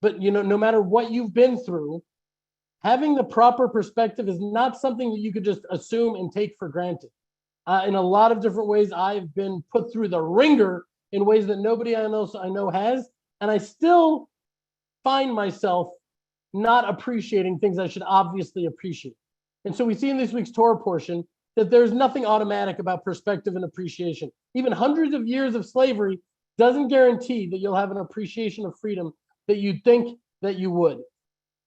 But, no matter what you've been through, having the proper perspective is not something that you could just assume and take for granted. In a lot of different ways, I've been put through the ringer in ways that nobody I know has, and I still find myself not appreciating things I should obviously appreciate. And so we see in this week's Torah portion that there's nothing automatic about perspective and appreciation. Even hundreds of years of slavery doesn't guarantee that you'll have an appreciation of freedom that you'd think that you would.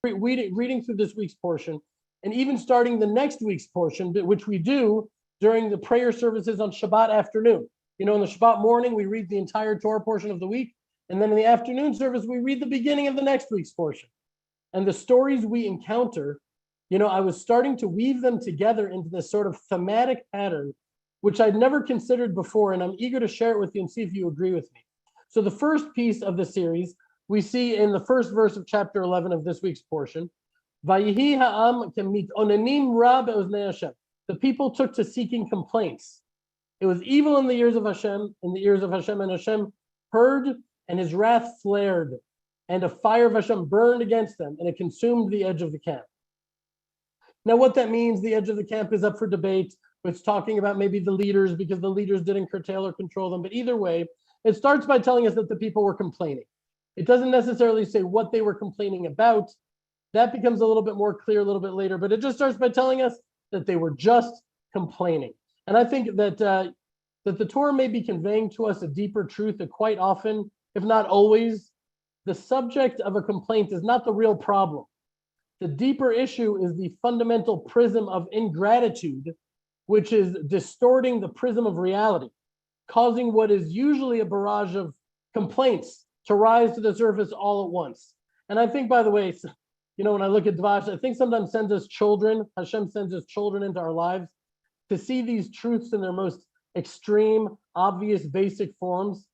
Reading through this week's portion, and even starting the next week's portion, which we do during the prayer services on Shabbat afternoon. In the Shabbat morning, we read the entire Torah portion of the week, and then in the afternoon service, we read the beginning of the next week's portion. And the stories we encounter, I was starting to weave them together into this sort of thematic pattern, which I'd never considered before, and I'm eager to share it with you and see if you agree with me. So the first piece of the series, we see in the first verse of chapter 11 of this week's portion, Vayihi ha'am mit'onenim ra be'oznei Hashem. The people took to seeking complaints. It was evil in the ears of Hashem, and Hashem heard, and his wrath flared, and a fire of Hashem burned against them, and it consumed the edge of the camp. Now, what that means, the edge of the camp is up for debate. It's talking about maybe the leaders, because the leaders didn't curtail or control them. But either way, it starts by telling us that the people were complaining. It doesn't necessarily say what they were complaining about. That becomes a little bit more clear a little bit later, but it just starts by telling us that they were just complaining. And I think that that the Torah may be conveying to us a deeper truth that quite often, if not always, the subject of a complaint is not the real problem. The deeper issue is the fundamental prism of ingratitude, which is distorting the prism of reality, causing what is usually a barrage of complaints to rise to the surface all at once. And I think, by the way, when I look at Dvash, I think sometimes Hashem sends his children into our lives to see these truths in their most extreme, obvious, basic forms.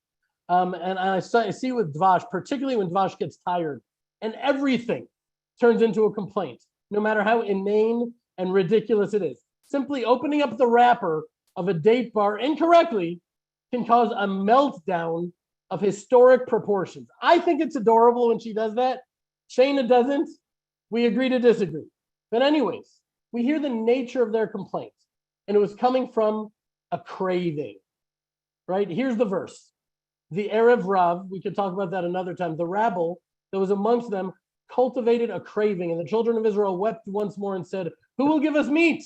And I see with Dvash, particularly when Dvash gets tired, and everything turns into a complaint, no matter how inane and ridiculous it is. Simply opening up the wrapper of a date bar incorrectly can cause a meltdown of historic proportions. I think it's adorable when she does that. Shayna doesn't. We agree to disagree. But anyways, we hear the nature of their complaint, and it was coming from a craving, right? Here's the verse. The Erev Rav, we could talk about that another time, the rabble that was amongst them cultivated a craving, and the children of Israel wept once more and said, who will give us meat?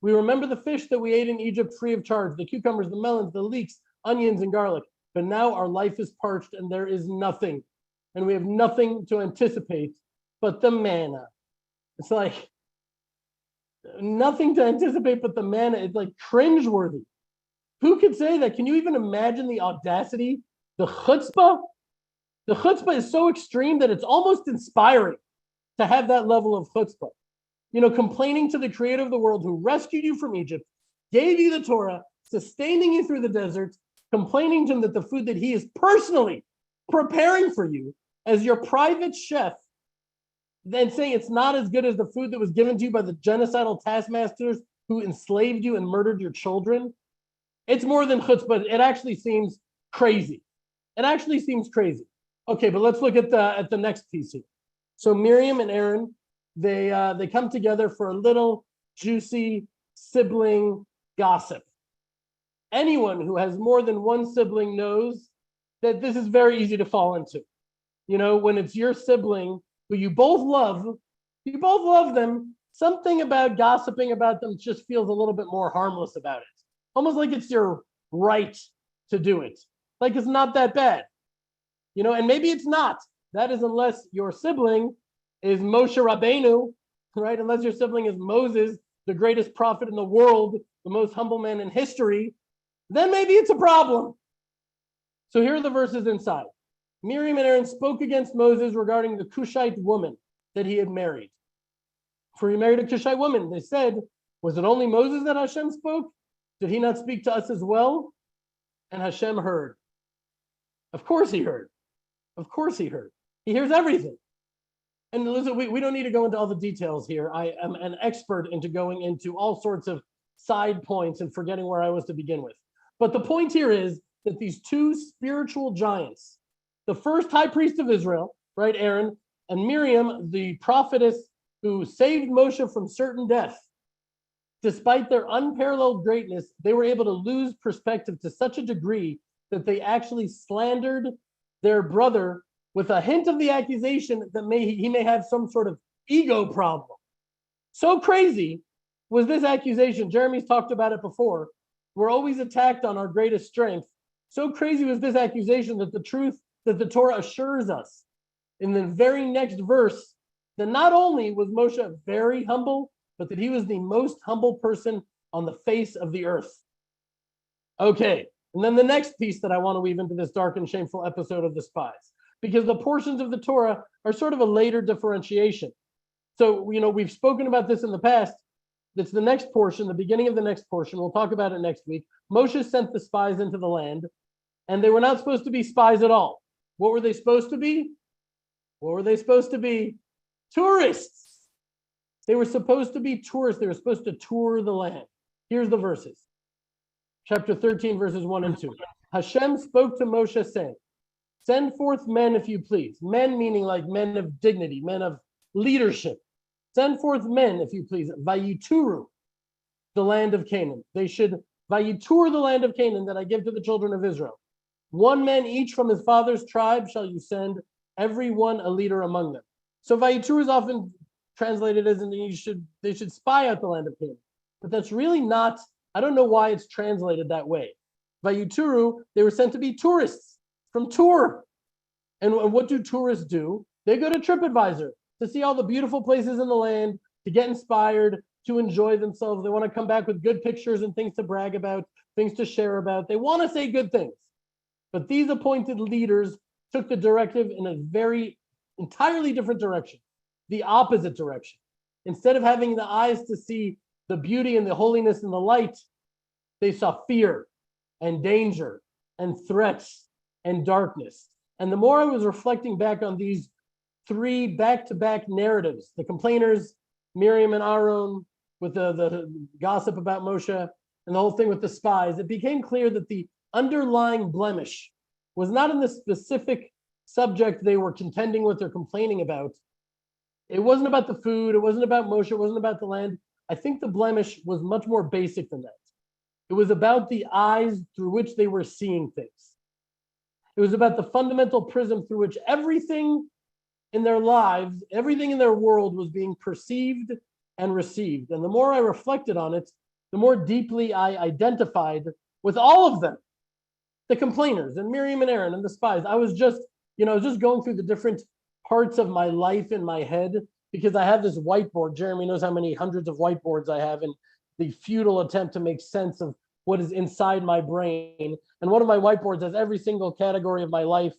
We remember the fish that we ate in Egypt free of charge, the cucumbers, the melons, the leeks, onions, and garlic. But now our life is parched and there is nothing, and we have nothing to anticipate but the manna. It's like nothing to anticipate but the manna. It's like cringeworthy. Who could say that? Can you even imagine the audacity? The chutzpah? The chutzpah is so extreme that it's almost inspiring to have that level of chutzpah. Complaining to the creator of the world who rescued you from Egypt, gave you the Torah, sustaining you through the desert, complaining to him that the food that he is personally preparing for you as your private chef, then saying it's not as good as the food that was given to you by the genocidal taskmasters who enslaved you and murdered your children. It's more than chutzpah. It actually seems crazy. Okay, but let's look at the next piece here. So Miriam and Aaron, they come together for a little juicy sibling gossip. Anyone who has more than one sibling knows that this is very easy to fall into. When it's your sibling who you both love them, something about gossiping about them just feels a little bit more harmless about it. Almost like it's your right to do it. Like it's not that bad. And maybe it's not. That is unless your sibling is Moshe Rabbeinu, right? Unless your sibling is Moses, the greatest prophet in the world, the most humble man in history, then maybe it's a problem. So here are the verses inside. Miriam and Aaron spoke against Moses regarding the Cushite woman that he had married. For he married a Cushite woman. They said, was it only Moses that Hashem spoke? Did he not speak to us as well? And Hashem heard. Of course he heard. He hears everything. And listen, we don't need to go into all the details here. I am an expert into going into all sorts of side points and forgetting where I was to begin with. But the point here is that these two spiritual giants, the first high priest of Israel right, Aaron, and Miriam, the prophetess who saved Moshe from certain death. Despite their unparalleled greatness, they were able to lose perspective to such a degree that they actually slandered their brother with a hint of the accusation that he may have some sort of ego problem. So crazy was this accusation. Jeremy's talked about it before. We're always attacked on our greatest strength. So crazy was this accusation that the truth that the Torah assures us in the very next verse that not only was Moshe very humble, but that he was the most humble person on the face of the earth. Okay, and then the next piece that I want to weave into this dark and shameful episode of the spies, because the portions of the Torah are sort of a later differentiation. So, we've spoken about this in the past. It's the next portion, the beginning of the next portion. We'll talk about it next week. Moshe sent the spies into the land, and they were not supposed to be spies at all. What were they supposed to be? Tourists. They were supposed to be tourists. They were supposed to tour the land. Here's the verses. Chapter 13, verses 1 and 2. Hashem spoke to Moshe, saying, send forth men, if you please. Men meaning like men of dignity, men of leadership. Send forth men, if you please. Vayituru, the land of Canaan. They should vayitur the land of Canaan that I give to the children of Israel. One man each from his father's tribe shall you send, every one a leader among them. So vayitur is often translated as they should spy out the land of Canaan. But that's really not, I don't know why it's translated that way. Vayituru, they were sent to be tourists from tour. And what do tourists do? They go to TripAdvisor to see all the beautiful places in the land, to get inspired, to enjoy themselves. They want to come back with good pictures and things to brag about, things to share about. They want to say good things. But these appointed leaders took the directive in a very entirely different direction, the opposite direction. Instead of having the eyes to see the beauty and the holiness and the light, they saw fear and danger and threats and darkness. And the more I was reflecting back on these three back-to-back narratives, the complainers, Miriam and Aaron, with the gossip about Moshe, and the whole thing with the spies, it became clear that the underlying blemish was not in the specific subject they were contending with or complaining about. It wasn't about the food, it wasn't about Moshe, it wasn't about the land. I think the blemish was much more basic than that. It was about the eyes through which they were seeing things. It was about the fundamental prism through which everything in their lives, everything in their world was being perceived and received. And the more I reflected on it, the more deeply I identified with all of them, the complainers and Miriam and Aaron and the spies. I was just going through the different parts of my life in my head, because I have this whiteboard. Jeremy knows how many hundreds of whiteboards I have in the futile attempt to make sense of what is inside my brain. And one of my whiteboards has every single category of my life,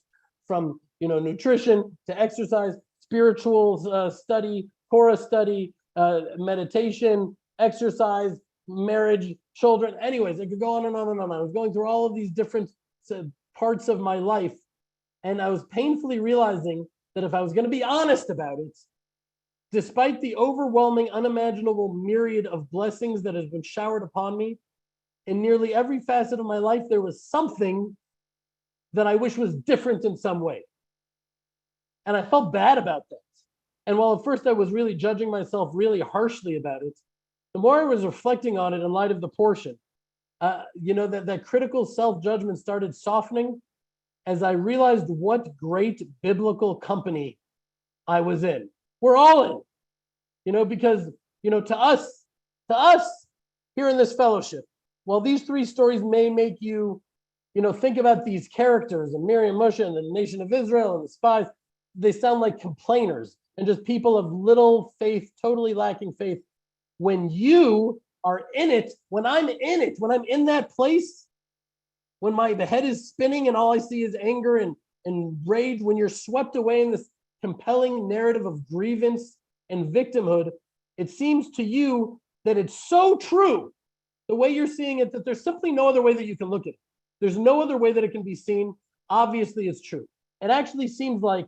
from nutrition to exercise, spiritual study, Torah study, meditation, exercise, marriage, children. Anyways, I could go on and on and on. I was going through all of these different parts of my life, and I was painfully realizing that if I was going to be honest about it, despite the overwhelming, unimaginable myriad of blessings that has been showered upon me, in nearly every facet of my life, there was something that I wish was different in some way. And I felt bad about that. And while at first I was really judging myself really harshly about it, the more I was reflecting on it in light of the portion, that critical self-judgment started softening as I realized what great biblical company I was in. We're all in, because, to us here in this fellowship, while these three stories may make you, think about these characters and Miriam, Moshe, and the nation of Israel and the spies, they sound like complainers and just people of little faith, totally lacking faith. When you are in it, when I'm in that place, when the head is spinning and all I see is anger and rage, when you're swept away in this compelling narrative of grievance and victimhood, it seems to you that it's so true, the way you're seeing it, that there's simply no other way that you can look at it. There's no other way that it can be seen. Obviously, it's true. It actually seems like,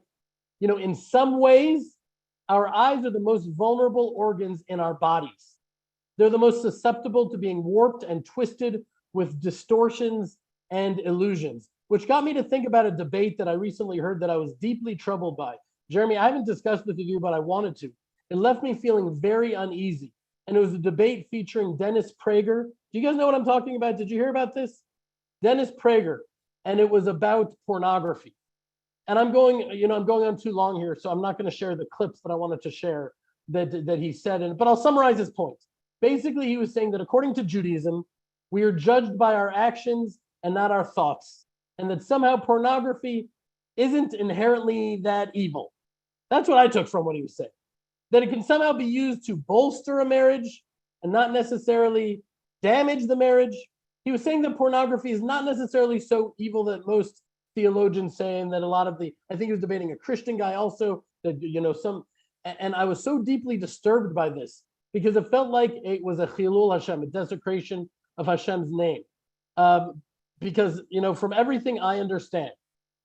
in some ways, our eyes are the most vulnerable organs in our bodies. They're the most susceptible to being warped and twisted with distortions and illusions, which got me to think about a debate that I recently heard that I was deeply troubled by. Jeremy, I haven't discussed this with you, but I wanted to. It left me feeling very uneasy. And it was a debate featuring Dennis Prager. Do you guys know what I'm talking about? Did you hear about this? Dennis Prager. And it was about pornography. And I'm going on too long here, so I'm not going to share the clips that I wanted to share that he said, but I'll summarize his point. Basically, he was saying that according to Judaism, we are judged by our actions and not our thoughts, and that somehow pornography isn't inherently that evil. That's what I took from what he was saying. That it can somehow be used to bolster a marriage and not necessarily damage the marriage. He was saying that pornography is not necessarily so evil that most theologians say, and that a lot of I think he was debating a Christian guy also, that, and I was so deeply disturbed by this because it felt like it was a chilul Hashem, a desecration of Hashem's name. Because, from everything I understand,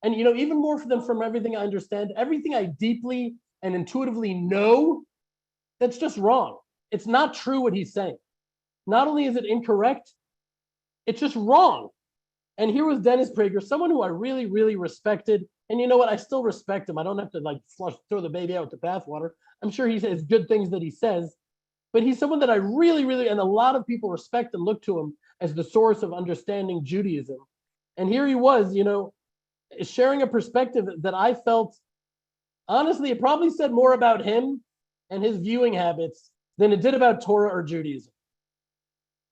and, even more from everything I understand, everything I deeply and intuitively know, that's just wrong. It's not true what he's saying. Not only is it incorrect, it's just wrong. And here was Dennis Prager, someone who I really, really respected. And you know what? I still respect him. I don't have to throw the baby out with the bathwater. I'm sure he says good things that he says, but he's someone that I really, really, and a lot of people respect and look to him as the source of understanding Judaism. And here he was, sharing a perspective that I felt, honestly, it probably said more about him and his viewing habits than it did about Torah or Judaism.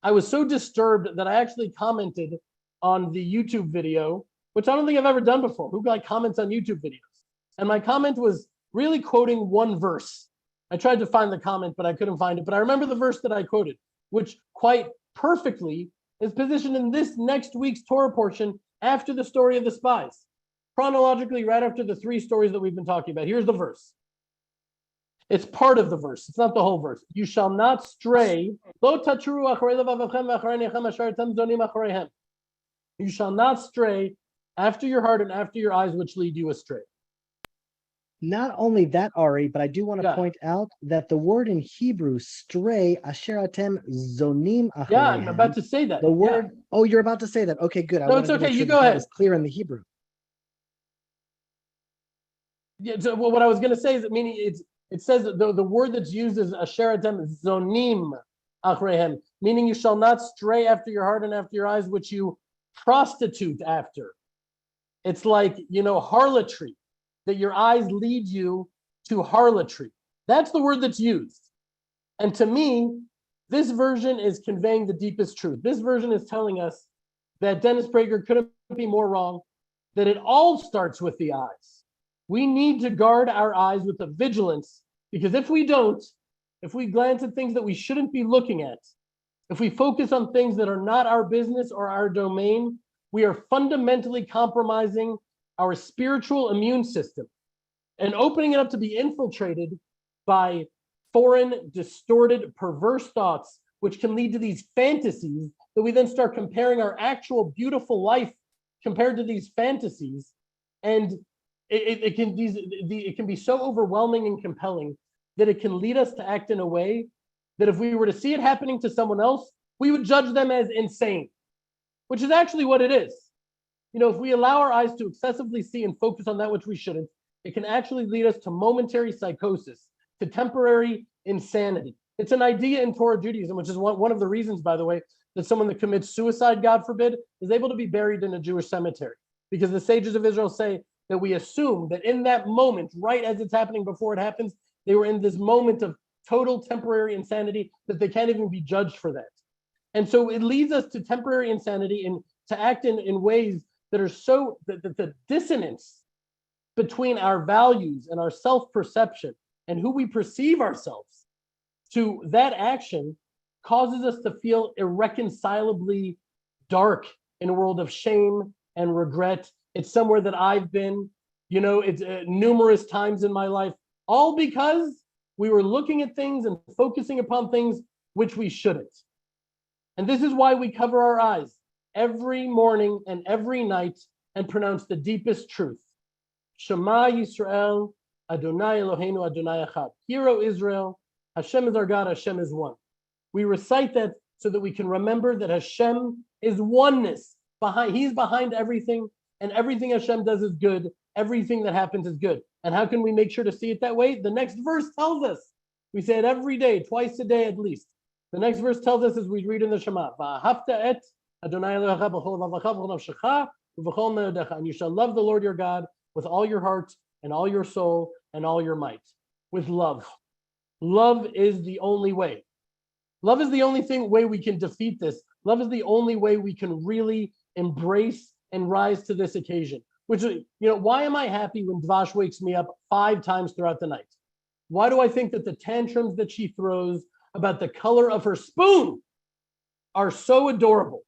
I was so disturbed that I actually commented on the YouTube video, which I don't think I've ever done before. Who comments on YouTube videos? And my comment was really quoting one verse. I tried to find the comment, but I couldn't find it. But I remember the verse that I quoted, which quite perfectly is positioned in this next week's Torah portion after the story of the spies. Chronologically, right after the three stories that we've been talking about. Here's the verse. It's part of the verse. It's not the whole verse. You shall not stray. You shall not stray after your heart and after your eyes, which lead you astray. Not only that, Ari, but I do want to point out that the word in Hebrew, stray, asher atem zonim achreihem. Yeah, I'm about to say that. The word, oh, you're about to say that. Okay, good. No, it's okay. You go ahead. It's clear in the Hebrew. Yeah, so what I was going to say is, meaning it says that the word that's used is asher atem zonim achreihem, meaning you shall not stray after your heart and after your eyes, which you prostitute after. It's like, harlotry, that your eyes lead you to harlotry. That's the word that's used. And to me, this version is conveying the deepest truth. This version is telling us that Dennis Prager couldn't be more wrong, that it all starts with the eyes. We need to guard our eyes with a vigilance, because if we don't, if we glance at things that we shouldn't be looking at, if we focus on things that are not our business or our domain, we are fundamentally compromising our spiritual immune system and opening it up to be infiltrated by foreign, distorted, perverse thoughts, which can lead to these fantasies that we then start comparing our actual beautiful life compared to these fantasies. And it can be so overwhelming and compelling that it can lead us to act in a way that if we were to see it happening to someone else, we would judge them as insane, which is actually what it is. If we allow our eyes to excessively see and focus on that which we shouldn't, it can actually lead us to momentary psychosis, to temporary insanity. It's an idea in Torah Judaism, which is one of the reasons, by the way, that someone that commits suicide, God forbid, is able to be buried in a Jewish cemetery. Because the sages of Israel say that we assume that in that moment, right as it's happening before it happens, they were in this moment of total temporary insanity that they can't even be judged for that. And so it leads us to temporary insanity and to act in ways that are so, the dissonance between our values and our self-perception and who we perceive ourselves to that action causes us to feel irreconcilably dark in a world of shame and regret. It's somewhere that I've been, it's numerous times in my life, all because we were looking at things and focusing upon things which we shouldn't. And this is why we cover our eyes every morning and every night and pronounce the deepest truth. Shema Yisrael, Adonai Eloheinu, Adonai Echad. Hear, O Israel, Hashem is our God, Hashem is one. We recite that so that we can remember that Hashem is oneness. He's behind everything, and everything Hashem does is good, everything that happens is good. And how can we make sure to see it that way? The next verse tells us. We say it every day, twice a day at least. The next verse tells us as we read in the Shema, and you shall love the Lord your God with all your heart and all your soul and all your might. With love. Love is the only way. Love is the only way we can defeat this. Love is the only way we can really embrace and rise to this occasion. Which, why am I happy when Dvash wakes me up 5 times throughout the night? Why do I think that the tantrums that she throws about the color of her spoon are so adorable?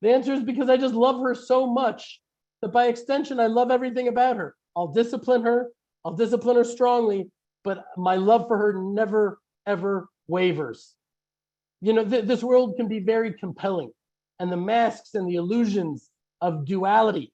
The answer is because I just love her so much that by extension, I love everything about her. I'll discipline her strongly, but my love for her never, ever wavers. This world can be very compelling, and the masks and the illusions of duality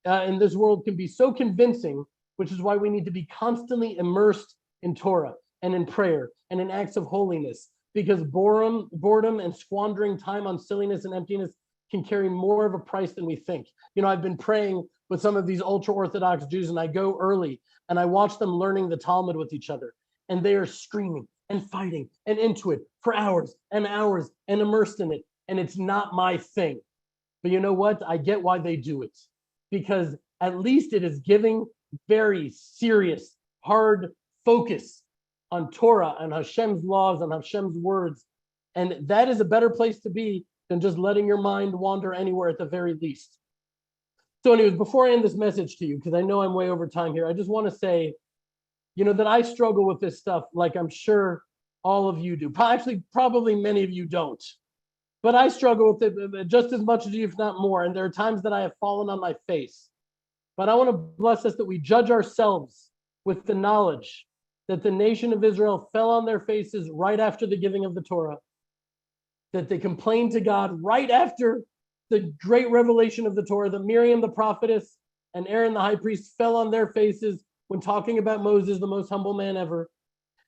in this world can be so convincing, which is why we need to be constantly immersed in Torah and in prayer and in acts of holiness, because boredom and squandering time on silliness and emptiness can carry more of a price than we think. I've been praying with some of these ultra-Orthodox Jews, and I go early and I watch them learning the Talmud with each other, and they are screaming and fighting and into it for hours and hours and immersed in it, and it's not my thing. But you know what? I get why they do it, because at least it is giving very serious, hard focus on Torah and Hashem's laws and Hashem's words. And that is a better place to be than just letting your mind wander anywhere at the very least. So anyways, before I end this message to you, because I know I'm way over time here, I just want to say, that I struggle with this stuff like I'm sure all of you do. Actually, probably many of you don't. But I struggle with it just as much as you, if not more. And there are times that I have fallen on my face. But I want to bless us that we judge ourselves with the knowledge that the nation of Israel fell on their faces right after the giving of the Torah, that they complained to God right after the great revelation of the Torah, that Miriam the prophetess and Aaron the high priest fell on their faces when talking about Moses, the most humble man ever,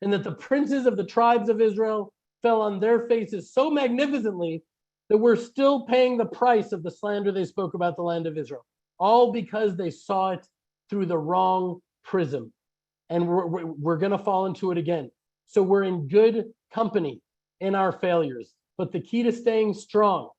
and that the princes of the tribes of Israel fell on their faces so magnificently that we're still paying the price of the slander they spoke about the land of Israel, all because they saw it through the wrong prism. And we're going to fall into it again. So we're in good company in our failures. But the key to staying strong,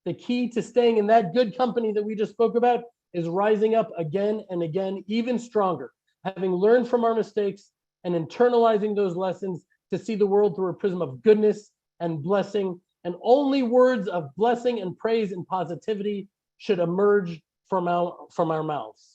the key to staying in that good company that we just spoke about, is rising up again and again, even stronger, having learned from our mistakes and internalizing those lessons to see the world through a prism of goodness and blessing. And only words of blessing and praise and positivity should emerge from our mouths.